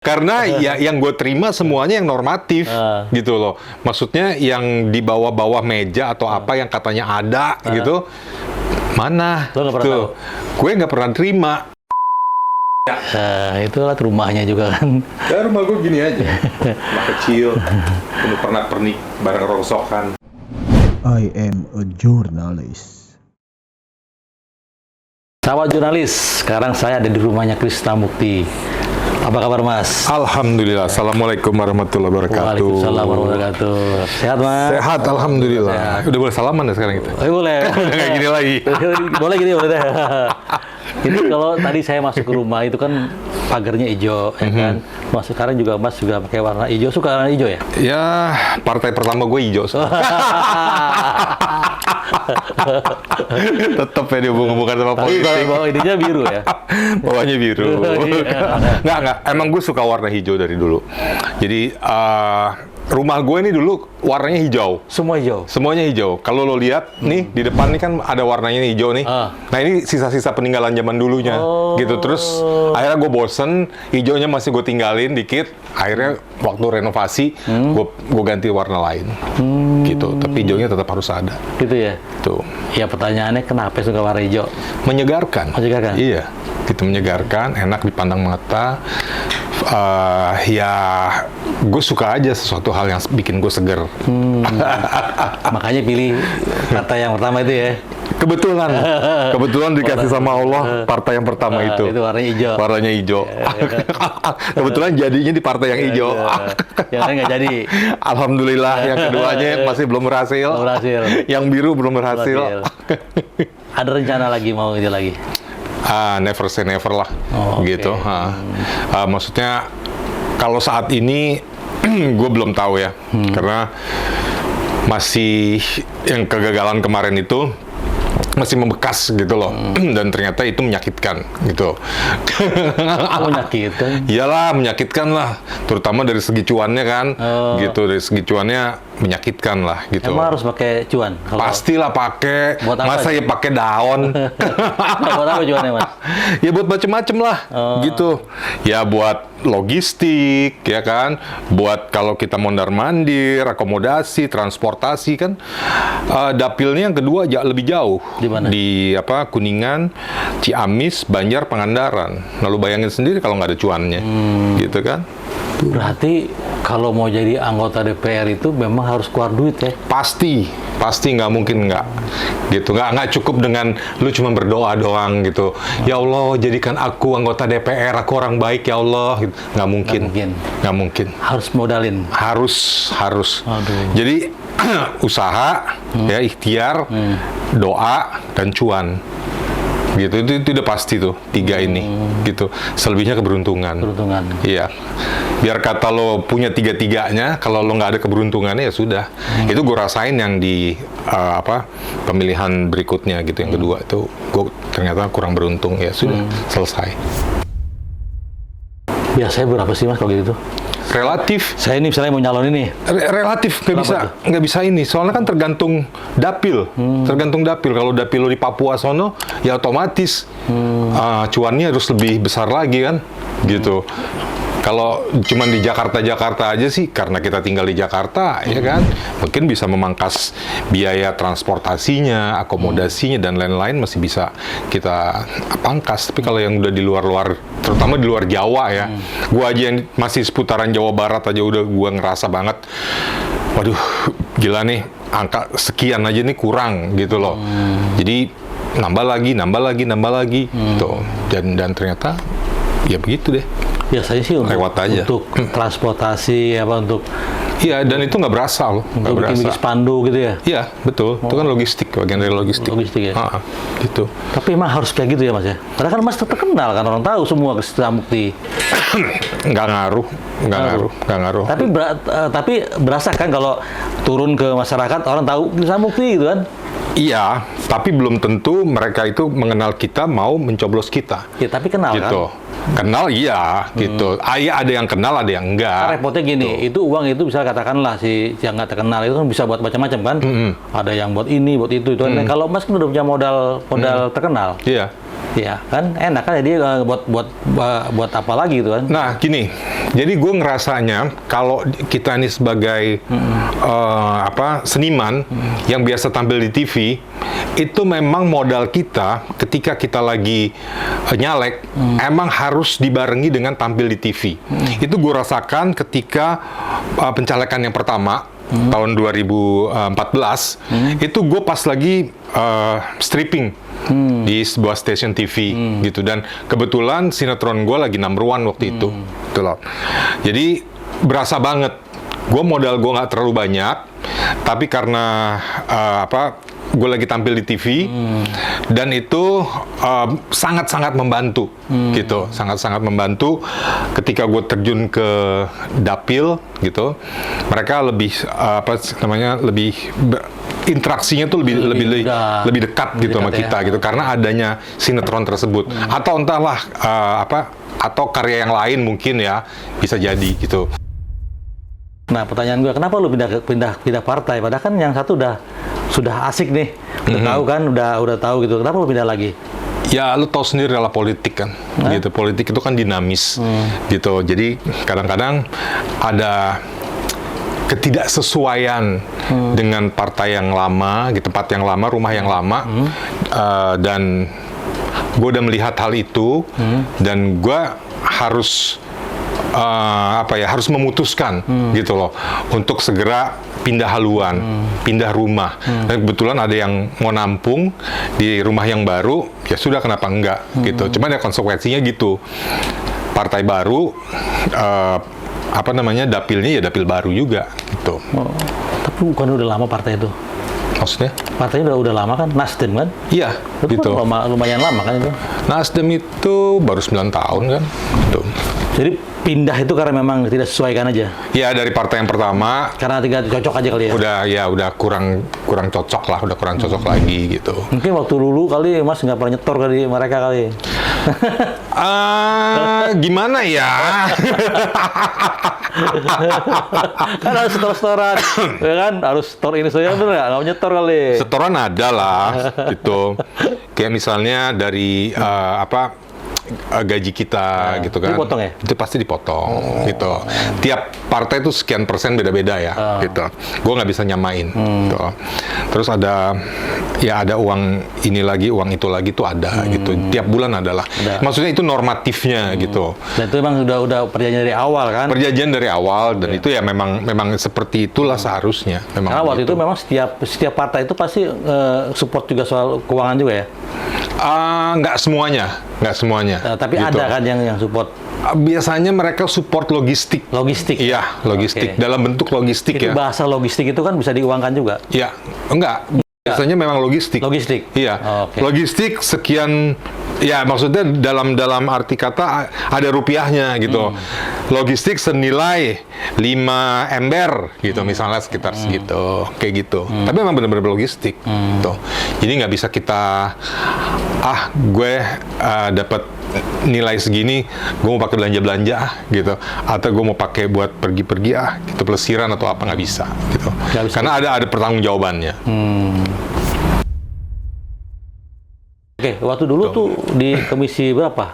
Karena ya yang gue terima semuanya yang normatif gitu loh. Maksudnya yang di bawah-bawah meja atau apa yang katanya ada gitu, mana? Lo nggak pernah tahu? Gue nggak pernah terima. Itulah rumahnya juga kan. Ya rumah gue gini aja, rumah kecil, penuh pernak-pernik, barang rongsokan. I am a journalist. Sahabat jurnalis, sekarang saya ada di rumahnya Krisnamukti. Apa kabar Mas? Alhamdulillah. Assalamualaikum warahmatullahi wabarakatuh. Waalaikumsalam warahmatullahi wabarakatuh. Sehat Mas? Sehat, alhamdulillah. Sehat. Udah boleh salaman ya sekarang kita? Boleh. Udah kayak gini lagi. Boleh gini, boleh deh. Ini kalau tadi saya masuk ke rumah itu kan pagarnya hijau, ya kan? Mas sekarang juga Mas juga pakai warna hijau. Suka warna hijau ya? Ya, partai pertama gue hijau. Tetep ya dihubung-hubungkan sama Tapi politik. bawa ininya biru ya? Bawahnya biru. Nggak. Emang gue suka warna hijau dari dulu. Jadi, rumah gue ini dulu warnanya hijau. Semua hijau? Semuanya hijau. Kalau lo lihat nih, di depan nih kan ada warnanya nih, hijau nih. Nah, ini sisa-sisa peninggalan zaman dulunya. Gitu. Terus, akhirnya gue bosen, hijaunya masih gue tinggalin dikit. Akhirnya, waktu renovasi, gue ganti warna lain. Gitu. Tapi hijaunya tetap harus ada. Gitu ya? Tuh. Ya pertanyaannya kenapa suka warna hijau? Menyegarkan. Menyegarkan? Iya. Gitu, menyegarkan, enak dipandang mata. Ya, gue suka aja sesuatu hal yang bikin gue seger. Makanya pilih partai yang pertama itu ya? Kebetulan dikasih sama Allah partai yang pertama itu. Itu warnanya hijau. Warnanya hijau. Kebetulan jadinya di partai yang hijau. Yang lain nggak jadi. Alhamdulillah, yang keduanya masih belum berhasil. Belum berhasil. Yang biru belum berhasil. Ada rencana lagi mau itu lagi? Never say never lah, gitu. Okay. Maksudnya kalau saat ini gue belum tahu ya, karena masih yang kegagalan kemarin itu masih membekas gitu loh, dan ternyata itu menyakitkan gitu. Menyakitkan? Iyalah, menyakitkan lah, terutama dari segi cuannya kan, gitu. Dari segi cuannya menyakitkan lah gitu. Emang harus pakai cuan? Pastilah pakai. Masa ya pakai daun? Buat apa cuannya Mas? Ya buat macem-macem lah, gitu. Ya buat logistik, ya kan. Buat kalau kita mondar-mandir, akomodasi, transportasi kan. Dapilnya yang kedua lebih jauh. Di mana? Di Kuningan, Ciamis, Banjar, Pangandaran. Lalu bayangin sendiri kalau nggak ada cuannya, gitu kan. Berarti kalau mau jadi anggota DPR itu memang harus keluar duit ya? Pasti nggak mungkin nggak, gitu. Nggak cukup dengan lu cuma berdoa doang gitu. Ya Allah, jadikan aku anggota DPR, aku orang baik ya Allah. Gitu. Nggak mungkin. Harus modalin. Harus. Aduh. Jadi usaha, ya ikhtiar, doa dan cuan. Gitu, itu udah pasti tuh, 3 ini, gitu. Selebihnya keberuntungan. Iya. Biar kata lo punya 3-3-nya, kalau lo nggak ada keberuntungannya ya sudah. Itu gue rasain yang di pemilihan berikutnya gitu, yang kedua itu gue ternyata kurang beruntung, ya sudah, selesai. Biasanya berapa sih Mas kalau gitu? Relatif. Saya ini misalnya mau nyalon ini. Relatif nggak bisa ini. Soalnya kan tergantung dapil. Tergantung dapil. Kalau dapil lo di Papua sono, ya otomatis cuannya harus lebih besar lagi kan, gitu. Kalau cuma di Jakarta aja sih, karena kita tinggal di Jakarta, ya kan, mungkin bisa memangkas biaya transportasinya, akomodasinya, dan lain-lain masih bisa kita pangkas. Tapi kalau yang udah di luar-luar, terutama di luar Jawa ya, gua aja yang masih seputaran Jawa Barat aja udah gua ngerasa banget, waduh, gila nih, angka sekian aja nih kurang gitu loh. Jadi nambah lagi, tuh. Dan ternyata ya begitu deh. Biasanya sih untuk transportasi untuk iya, dan itu nggak berasa loh, nggak berasa. Bikin spanduk gitu ya? Iya, betul. Itu kan logistik, bagian dari logistik. Logistik ya? Gitu. Tapi emang harus kayak gitu ya Mas ya? Karena kan Mas terkenal kan, orang tahu semua Krisnamukti. Nggak ngaruh. Tapi berasa kan kalau turun ke masyarakat, orang tahu Krisnamukti gitu kan? Iya, tapi belum tentu mereka itu mengenal kita, mau mencoblos kita. Ya, tapi kenal gitu. Kan? Kenal iya, gitu. Iya, ada yang kenal, ada yang enggak. Repotnya gini, itu uang itu bisa katakanlah si yang nggak terkenal itu kan bisa buat macam-macam kan. Ada yang buat ini, buat itu. Kan. Kalau Mas kan udah punya modal terkenal. Iya. Ya kan enak kan jadi buat apa lagi gitu kan. Nah, gini. Jadi gue ngerasanya kalau kita ini sebagai seniman yang biasa tampil di TV, itu memang modal kita ketika kita lagi nyalek, emang harus dibarengi dengan tampil di TV. Itu gue rasakan ketika pencalekan yang pertama tahun 2014, itu gue pas lagi stripping di sebuah stasiun TV gitu, dan kebetulan sinetron gue lagi number one waktu itu, gitu loh. Jadi berasa banget, modal gue nggak terlalu banyak, tapi karena gue lagi tampil di TV, dan itu sangat-sangat membantu, gitu, sangat-sangat membantu ketika gue terjun ke dapil, gitu. Mereka lebih lebih interaksinya tuh lebih dekat gitu sama kita, gitu, karena adanya sinetron tersebut, atau entahlah atau karya yang lain mungkin ya, bisa jadi gitu. Nah, pertanyaan gue, kenapa lu pindah partai? Padahal kan yang satu sudah asik nih, udah tahu kan, udah tahu gitu. Kenapa lu pindah lagi? Ya, lu tahu sendiri adalah politik kan, gitu. Politik itu kan dinamis, gitu. Jadi kadang-kadang ada ketidaksesuaian dengan partai yang lama, di tempat yang lama, rumah yang lama, dan gue udah melihat hal itu, dan gue harus harus memutuskan gitu loh untuk segera pindah haluan, pindah rumah. Dan kebetulan ada yang mau nampung di rumah yang baru, ya sudah, kenapa enggak gitu. Cuman ya konsekuensinya gitu. Partai baru, dapilnya ya dapil baru juga gitu. Oh, tapi bukan udah lama partai itu? Maksudnya? Partainya udah lama kan? Nasdem kan? Iya, itu gitu. Kan lumayan lama kan itu? Nasdem itu baru 9 tahun kan, gitu. Jadi pindah itu karena memang tidak sesuaikan aja? Ya, dari partai yang pertama. Karena tidak cocok aja kali ya? Udah kurang cocok lah, udah kurang cocok lagi gitu. Mungkin waktu dulu kali Mas nggak pernah nyetor kali mereka kali. Gimana ya? Kan harus setor-setoran, ya kan? Harus setor ini saja, bener nggak nyetor kali? Setoran ada lah, gitu. Kayak misalnya dari gaji kita, gitu kan. Dipotong ya? Itu pasti dipotong, gitu. Tiap partai itu sekian persen beda-beda ya, gitu. Gue nggak bisa nyamain, gitu. Terus ada uang ini lagi, uang itu lagi tuh ada, gitu. Tiap bulan adalah. Maksudnya itu normatifnya, gitu. Dan itu memang udah perjanjian dari awal kan? Perjanjian dari awal, dan itu ya memang seperti itulah seharusnya. Karena waktu itu memang setiap partai itu pasti support juga soal keuangan juga ya? Nggak semuanya. Tapi gitu. Ada kan yang support? Biasanya mereka support logistik. Logistik? Iya, logistik. Okay. Dalam bentuk logistik itu ya. Bahasa logistik itu kan bisa diuangkan juga? Iya, enggak. Biasanya memang logistik. Logistik? Iya. Okay. Logistik sekian, ya maksudnya dalam arti kata ada rupiahnya gitu. Logistik senilai 5 ember gitu, misalnya sekitar segitu, kayak gitu. Tapi memang benar-benar logistik. Tuh. Jadi nggak bisa kita, gue dapat nilai segini, gue mau pakai belanja gitu, atau gue mau pakai buat pergi-pergi gitu, pelesiran atau apa, nggak bisa gitu. Karena ada pertanggungjawabannya. Oke, waktu dulu tuh di komisi berapa?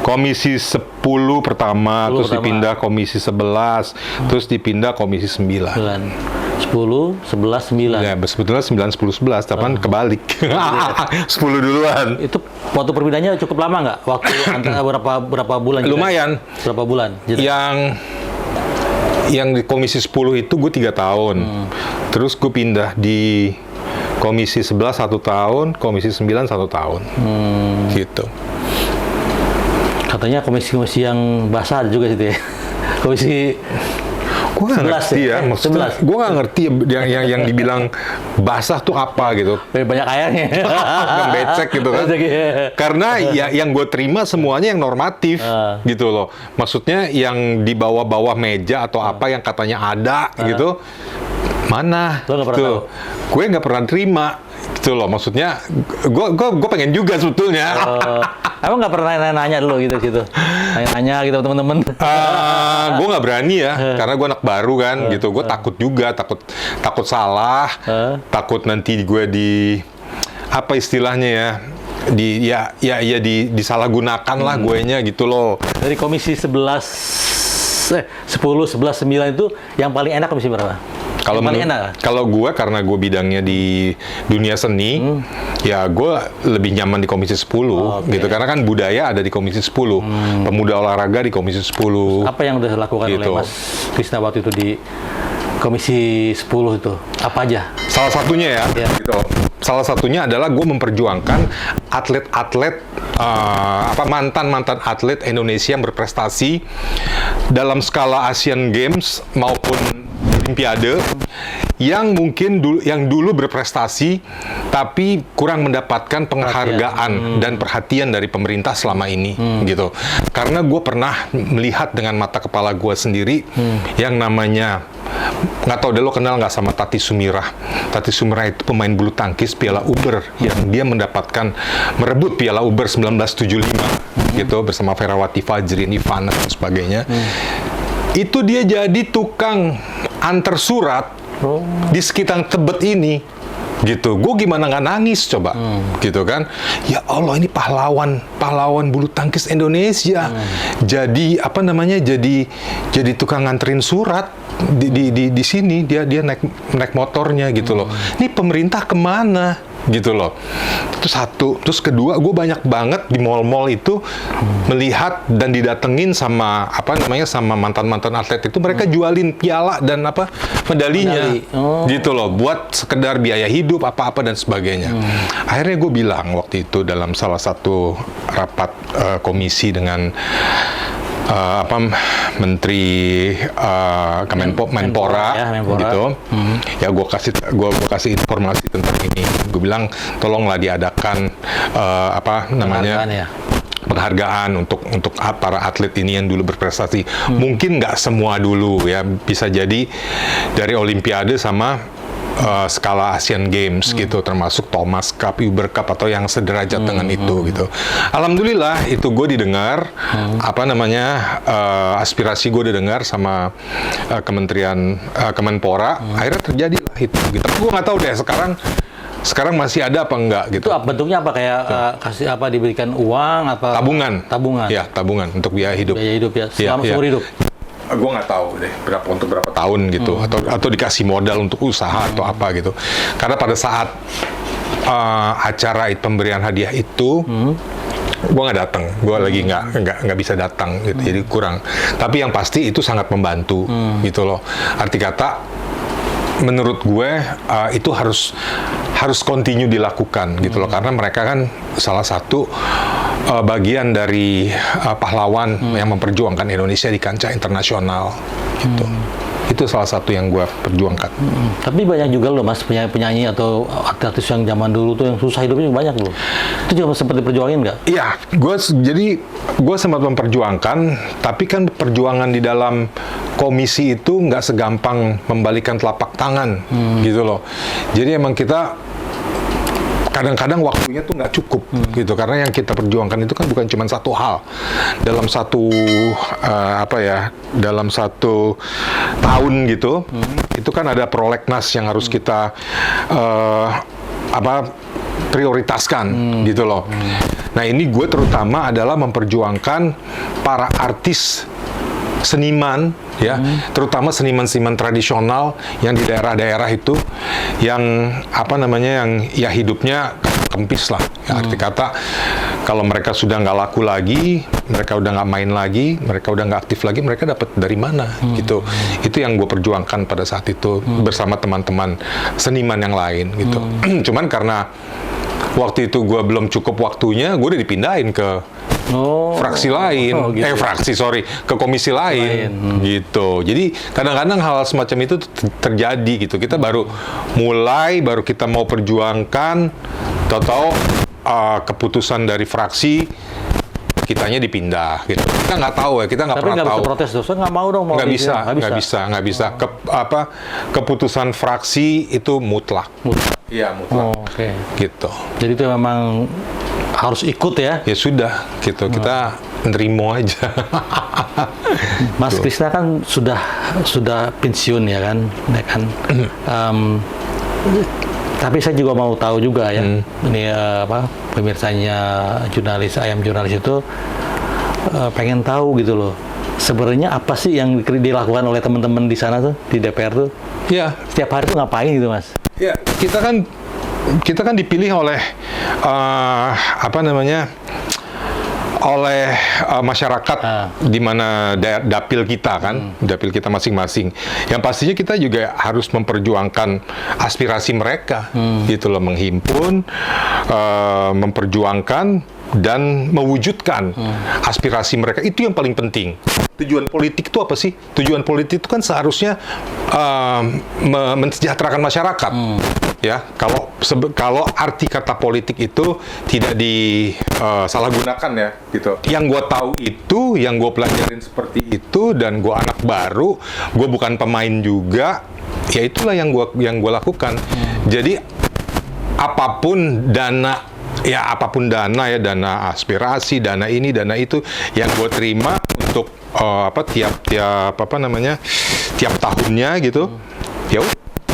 Komisi 10 pertama, terus dipindah komisi 11, terus dipindah komisi 9. 10, 11, 9. Ya, sebetulnya 9, 10, 11, tapi kan kebalik. 10 duluan. Itu waktu perpindahannya cukup lama nggak? Waktu antara berapa bulan? Lumayan. Berapa bulan? Gitu. Yang di komisi 10 itu gue 3 tahun. Terus gue pindah di komisi 11 1 tahun, komisi 9 1 tahun. Gitu. Katanya komisi-komisi yang basah ada juga situ ya. Komisi gue nggak ngerti ya, maksudnya gue nggak ngerti yang dibilang basah tuh apa gitu. Banyak airnya. Yang becek gitu kan. Karena ya yang gue terima semuanya yang normatif gitu loh. Maksudnya yang di bawah-bawah meja atau apa yang katanya ada gitu, mana? Lo nggak pernah tahu? Gue nggak pernah terima gitu loh. Maksudnya gue pengen juga sebetulnya. Emang nggak pernah nanya dulu gitu, nanya gitu teman-teman? Gue nggak berani ya, karena gue anak baru kan, gitu. Gue takut juga, takut salah, takut nanti gue apa istilahnya ya, disalahgunakan lah guenya gitu loh. Dari komisi 10, 11, 9 itu yang paling enak komisi berapa? Kalau yang paling enak? Kalau gue, karena gue bidangnya di dunia seni, ya gue lebih nyaman di komisi 10 gitu. Karena kan budaya ada di komisi 10, pemuda olahraga di komisi 10. Apa yang udah dilakukan gitu. oleh Mas Krisna waktu itu di komisi 10 itu? Apa aja? Salah satunya ya, Ya. gitu. Salah satunya adalah gue memperjuangkan atlet-atlet mantan-mantan atlet Indonesia yang berprestasi dalam skala Asian Games maupun Olimpiade yang mungkin dulu berprestasi tapi kurang mendapatkan penghargaan dan perhatian dari pemerintah selama ini gitu. Karena gue pernah melihat dengan mata kepala gue sendiri yang namanya, nggak tahu deh lo kenal nggak sama Tati Sumirah. Tati Sumirah itu pemain bulu tangkis Piala Uber yang dia merebut Piala Uber 1975 gitu bersama Ferawati Fajrin, Ivana dan sebagainya. Itu dia jadi tukang antar surat di sekitar Tebet ini gitu. Gue gimana nggak nangis coba gitu kan. Ya Allah, ini pahlawan bulu tangkis Indonesia. Jadi jadi tukang nganterin surat di sini, dia naik motornya gitu loh. Ini pemerintah kemana gitu loh. Itu satu. Terus kedua, gue banyak banget di mall-mall itu melihat dan didatengin sama sama mantan-mantan atlet itu, mereka jualin piala dan medalinya gitu loh, buat sekedar biaya hidup apa-apa dan sebagainya. Akhirnya gue bilang waktu itu dalam salah satu rapat komisi dengan Menteri Menpora gitu. Ya gue kasih informasi tentang ini. Gue bilang tolonglah diadakan penghargaan untuk para atlet ini yang dulu berprestasi. Mungkin nggak semua dulu ya, bisa jadi dari Olimpiade sama skala Asian Games gitu, termasuk Thomas Cup, Uber Cup atau yang sederajat dengan itu gitu. Alhamdulillah itu gue didengar, aspirasi gue didengar sama Kementerian Kemenpora. Akhirnya terjadilah itu gitu. Gue nggak tahu deh sekarang masih ada apa enggak gitu. Itu bentuknya apa, kayak kasih diberikan uang apa? Tabungan. Ya, tabungan untuk biaya hidup. Biaya hidup ya, selama seumur hidup. Gue nggak tahu deh untuk berapa tahun gitu, atau dikasih modal untuk usaha atau apa gitu. Karena pada saat acara pemberian hadiah itu, gue nggak datang, gue lagi nggak bisa datang gitu, jadi kurang. Tapi yang pasti itu sangat membantu gitu loh. Arti kata, menurut gue itu harus continue dilakukan gitu loh, karena mereka kan salah satu bagian dari pahlawan yang memperjuangkan Indonesia di kancah internasional gitu. Itu salah satu yang gue perjuangkan. Tapi banyak juga loh Mas, penyanyi atau artis yang zaman dulu tuh yang susah hidupnya banyak loh. Itu juga sempat diperjuangin nggak? Iya, gue sempat memperjuangkan, tapi kan perjuangan di dalam komisi itu nggak segampang membalikan telapak tangan gitu loh. Jadi emang kita kadang-kadang waktunya tuh nggak cukup gitu, karena yang kita perjuangkan itu kan bukan cuma satu hal dalam satu dalam satu tahun gitu. Itu kan ada prolegnas yang harus kita prioritaskan gitu loh. Nah ini gue terutama adalah memperjuangkan para artis seniman ya, terutama seniman-seniman tradisional yang di daerah-daerah itu yang yang ya hidupnya kempis lah ya, arti kata kalau mereka sudah nggak laku lagi, mereka udah nggak main lagi, mereka udah nggak aktif lagi, mereka dapat dari mana gitu. Itu yang gue perjuangkan pada saat itu bersama teman-teman seniman yang lain gitu. Cuman karena waktu itu gue belum cukup waktunya, gue udah dipindahin ke fraksi lain, gitu. Ke komisi lain gitu. Jadi kadang-kadang hal semacam itu terjadi gitu. Kita baru kita mau perjuangkan, tahu-tahu keputusan dari fraksi kitanya dipindah gitu. Kita nggak tahu ya, kita nggak pernah tahu. Tapi nggak bisa protes, saya nggak mau dong. Nggak bisa. Keputusan fraksi itu mutlak. Iya, mutlak. Oke. Gitu. Jadi itu memang harus ikut ya? Ya sudah, gitu. Kita nerimo aja. Mas Krisna kan sudah pensiun ya kan? Tapi saya juga mau tahu juga ya, ini pemirsanya ayam jurnalis itu pengen tahu gitu loh. Sebenarnya apa sih yang dilakukan oleh teman-teman di sana tuh, di DPR tuh? Ya, Setiap hari tuh ngapain gitu, Mas? ya kita kan dipilih oleh oleh masyarakat di mana dapil kita kan, dapil kita masing-masing. Yang pastinya kita juga harus memperjuangkan aspirasi mereka, gitu loh, menghimpun, memperjuangkan dan mewujudkan aspirasi mereka. Itu yang paling penting. Tujuan politik itu apa sih? Tujuan politik itu kan seharusnya mensejahterakan masyarakat. Ya, kalau arti kata politik itu tidak disalahgunakan ya, gitu. Yang gue tahu itu, yang gue pelajarin seperti itu, dan gue anak baru, gue bukan pemain juga, ya itulah yang gue lakukan. Jadi apapun dana ya, dana aspirasi, dana ini, dana itu yang gue terima untuk tiap tahunnya gitu, ya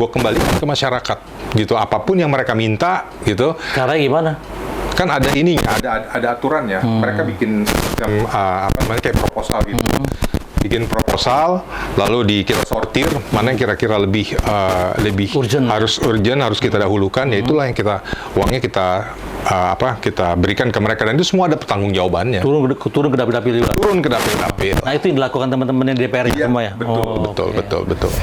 gue kembalikan ke masyarakat gitu, apapun yang mereka minta gitu. Caranya gimana? Kan ada ada aturannya. Mereka bikin kayak proposal gitu. Bikin proposal, lalu kita sortir mana yang kira-kira lebih urgent. harus kita dahulukan. Ya itulah yang uangnya kita berikan ke mereka, dan itu semua ada pertanggungjawabannya. Turun ke dapil-dapil juga. Turun ke dapil-dapil. Nah, itu yang dilakukan teman-teman yang di DPR Iya, semua ya. betul.